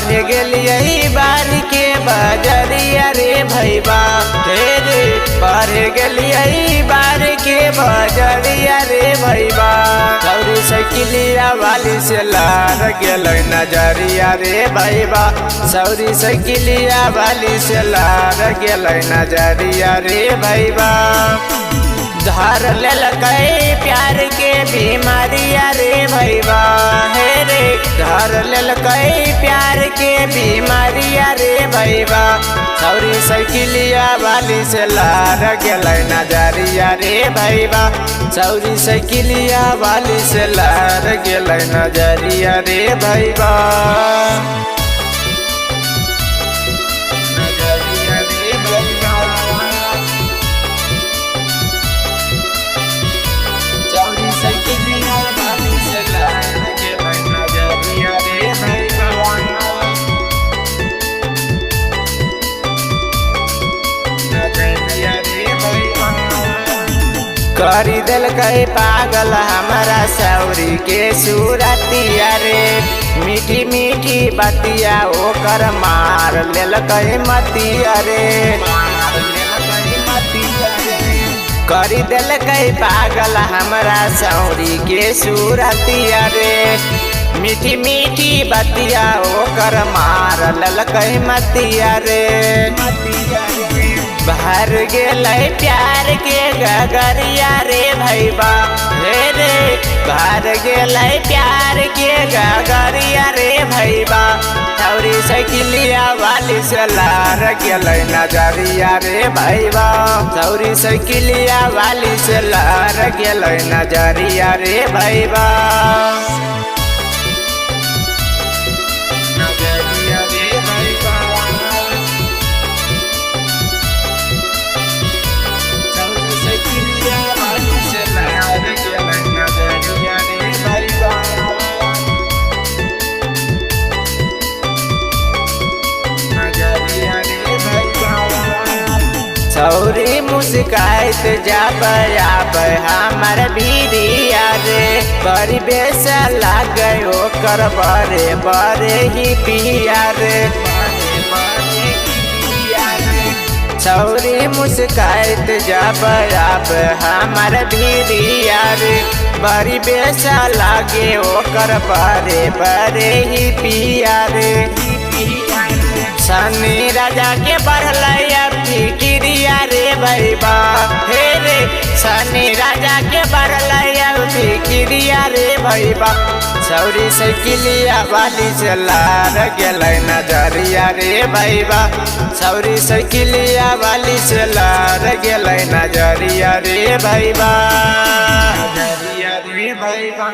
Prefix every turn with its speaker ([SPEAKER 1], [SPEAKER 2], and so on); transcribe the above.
[SPEAKER 1] बढ़ गेलियै बार के बजरिया रे भैबा रे बढ़ गेलियै बार के बजरिया रे भैबा छौरी साइकिलिया वाली से लार गेलै नजरिया रे भैबा छौरी साइकिलिया वाली से लार गेलै नजरिया रे भैबा धर लेलकै प्यार के बीमारिया रे भैबा हे रे धर लेलकै प्यार के बीमारिया रे भैबा छौरी साइकिलिया वाली से लार गेलै नजरिया रे भैबा छौरी साइकिलिया वाली से लार गेलै नजरिया रे भैबा करी देलकै पागल हमारा सौरी के सूरतिया रे मीठी मीठी बतिया ओकर मार लेलकै मतिया रे करी देलकै पागल हमारा सौरी के सूरतिया रे मीठी मीठी बतिया ओकर मार लेलकै मतिया रे भर गेलै प्यार के गगरिया रे भैबा हे रे भर गेलै प्यार के गगरिया रे भैबा छौरी साइकिलिया वाली से लार गेलै नजरिया रे भैबा छौरी साइकिलिया वाली से लार गेलै नजरिया रे भैबा छौरी मुस्काइत जाब हमार भीरिया रे बड़ी बेस लागे ओकर बड़े बड़े ही पिया रे छौरी मुस्काइत जाब हमार भीरिया रे बड़ी बेस लागे ओकर बड़े बड़े ही पिया रे सनी राजा के बढ़लै फिक्रिया रे भैबा हे रे सनी राजा के बढ़लै फिक्रिया रे भैबा छौरी साइकिलिया वाली से लार गेलै नजरिया रे भैबा छौरी साइकिलिया वाली से लार गेलै नजरिया रे भैबा नजरिया रे भैबा।